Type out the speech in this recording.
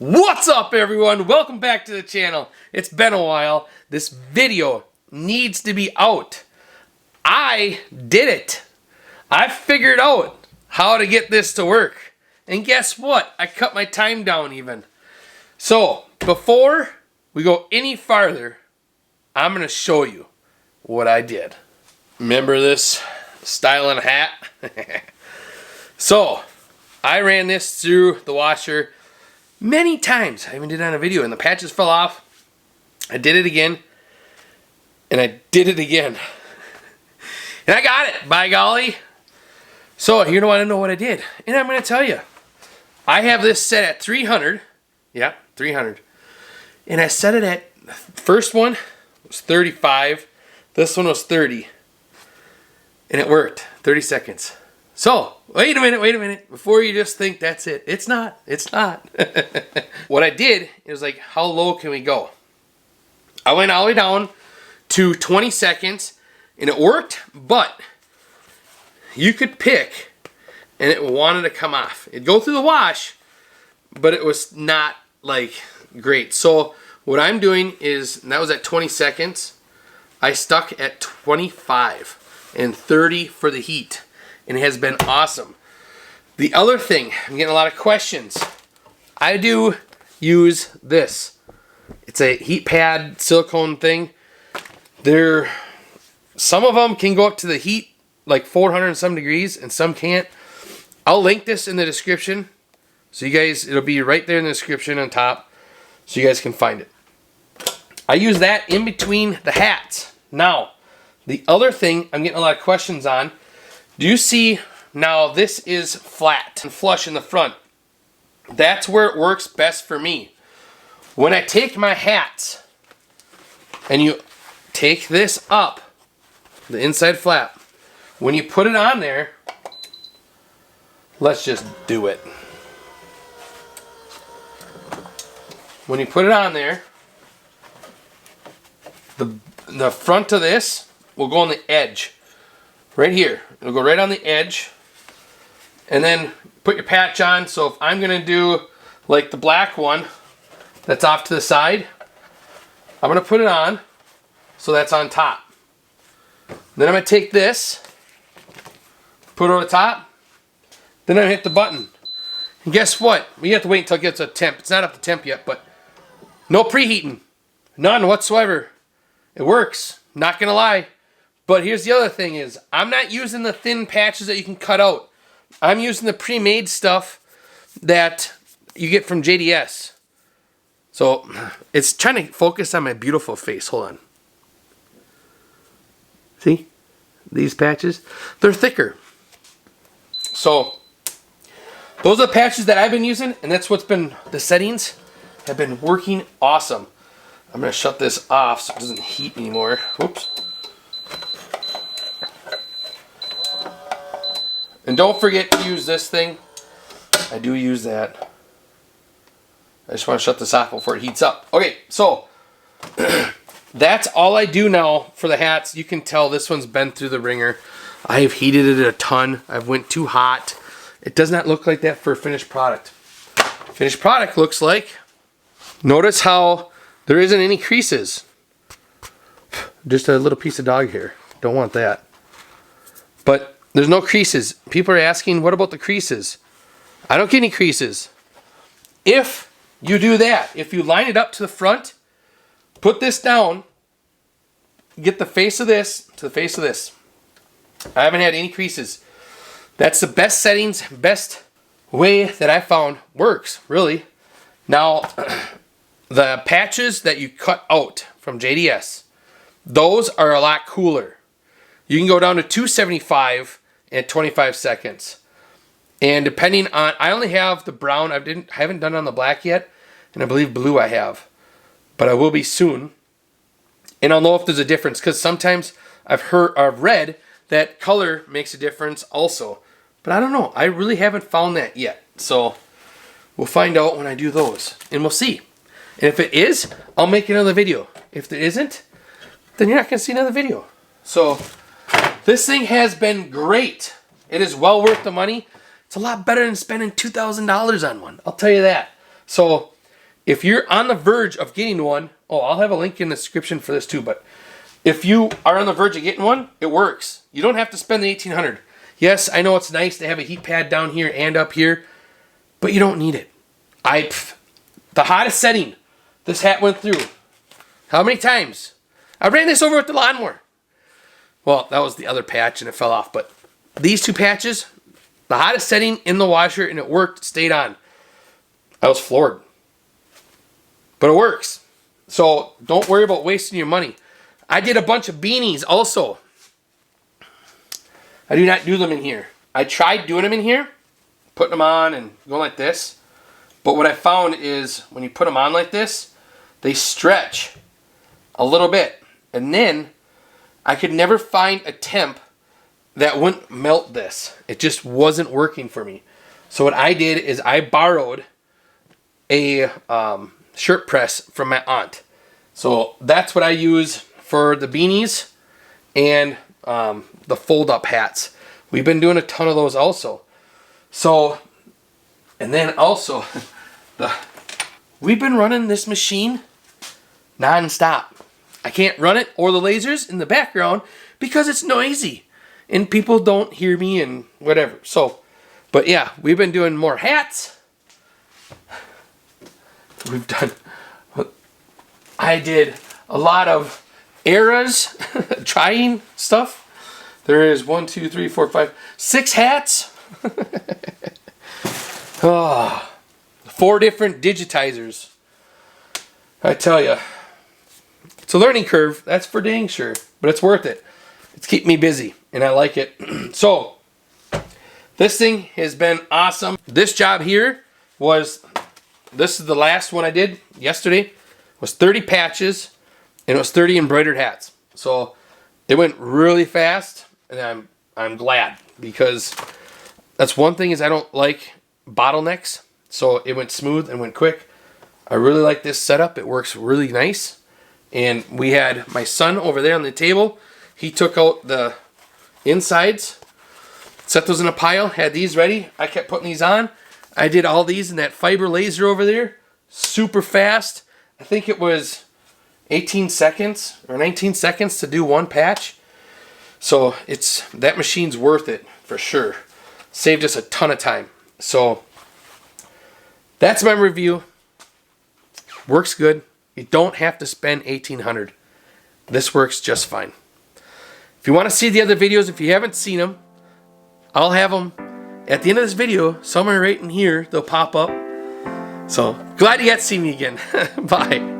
What's up, everyone? Welcome back to the channel. It's been a while. This video needs to be out. I did it. I figured out how to get this to work. And guess what? I cut my time down even. So, before we go any farther, I'm going to show you what I did. Remember this styling hat? So, I ran this through the washer many times. I even did it on a video and the patches fell off. I did it again. And I did it again. And I got it, by golly. So you don't want to know what I did. And I'm going to tell you. I have this set at 300. Yeah, 300. And I set it at, first one was 35. This one was 30. And it worked. 30 seconds. So, wait a minute, before you just think that's it. It's not. What I did is like, how low can we go? I went all the way down to 20 seconds, and it worked, but you could pick, and it wanted to come off. It'd go through the wash, but it was not, like, great. So, what I'm doing is, and that was at 20 seconds, I stuck at 25 and 30 for the heat. And it has been awesome. The other thing, I'm getting a lot of questions. I do use this. It's a heat pad silicone thing. Some of them can go up to the heat like 400 and some degrees and some can't. I'll link this in the description. So you guys, it'll be right there in the description on top. So you guys can find it. I use that in between the hats. Now, the other thing I'm getting a lot of questions on. Do you see, now this is flat and flush in the front. That's where it works best for me. When I take my hats and you take this up, the inside flap, when you put it on there, let's just do it. When you put it on there, the front of this will go on the edge. Right here. It'll go right on the edge. And then put your patch on. So if I'm going to do like the black one that's off to the side, I'm going to put it on so that's on top. Then I'm going to take this, put it over the top, then I'm going to hit the button. And guess what? We have to wait until it gets a temp. It's not up to temp yet, but no preheating. None whatsoever. It works. Not going to lie. But here's the other thing is, I'm not using the thin patches that you can cut out. I'm using the pre-made stuff that you get from JDS. So, it's trying to focus on my beautiful face. Hold on. See? These patches? They're thicker. So, those are the patches that I've been using, and that's what's been, the settings have been working awesome. I'm going to shut this off so it doesn't heat anymore. Whoops. And don't forget to use this thing. I do use that. I just want to shut this off before it heats up. Okay, so that's all I do now for the hats. You can tell this one's been through the ringer. I have heated it a ton. I've went too hot. It does not look like that for a finished product. Finished product looks like, notice how there isn't any creases. Just a little piece of dog hair. Don't want that. But there's no creases. People are asking, what about the creases? I don't get any creases. If you do that, if you line it up to the front, put this down, get the face of this to the face of this. I haven't had any creases. That's the best settings, best way that I found works, really. Now, the patches that you cut out from JDS, those are a lot cooler. You can go down to 275 at 25 seconds. And depending on, I only have the brown, I haven't done it on the black yet, and I believe blue I have. But I will be soon. And I'll know if there's a difference, because sometimes I've read that color makes a difference also. But I don't know, I really haven't found that yet. So we'll find out when I do those, and we'll see. And if it is, I'll make another video. If there isn't, then you're not going to see another video. So this thing has been great. It is well worth the money. It's a lot better than spending $2,000 on one. I'll tell you that. So if you're on the verge of getting one, oh, I'll have a link in the description for this too, but if you are on the verge of getting one, it works. You don't have to spend the $1,800. Yes, I know it's nice to have a heat pad down here and up here, but you don't need it. The hottest setting this hat went through. How many times? I ran this over with the lawnmower. Well, that was the other patch and it fell off, but these two patches, the hottest setting in the washer, and it worked, stayed on. I was floored. But it works. So don't worry about wasting your money. I did a bunch of beanies also. I do not do them in here. I tried doing them in here, putting them on and going like this. But what I found is when you put them on like this, they stretch a little bit. And then I could never find a temp that wouldn't melt this. It just wasn't working for me. So what I did is I borrowed a shirt press from my aunt. So that's what I use for the beanies and the fold-up hats. We've been doing a ton of those also. So, and then also, we've been running this machine non-stop. I can't run it or the lasers in the background because it's noisy and people don't hear me and whatever. So, but yeah, we've been doing more hats. I did a lot of eras, trying stuff. There is 1, 2, 3, 4, 5, 6 hats. Oh, 4 different digitizers. I tell you, it's a learning curve. That's for dang sure, but it's worth it. It's keeping me busy, and I like it. So, this thing has been awesome. This job here was, this is the last one I did yesterday, was 30 patches, and it was 30 embroidered hats. So, it went really fast, and I'm glad, because that's one thing is I don't like bottlenecks. So it went smooth and went quick. I really like this setup. It works really nice. And we had my son over there on the table. He took out the insides, set those in a pile, had these ready. I kept putting these on. I did all these in that fiber laser over there. Super fast. I think it was 18 seconds or 19 seconds to do one patch. So that machine's worth it for sure. Saved us a ton of time. So that's my review. Works good. You don't have to spend $1,800. This works just fine. If you want to see the other videos, if you haven't seen them, I'll have them at the end of this video, somewhere right in here. They'll pop up. So glad you got to see me again. Bye.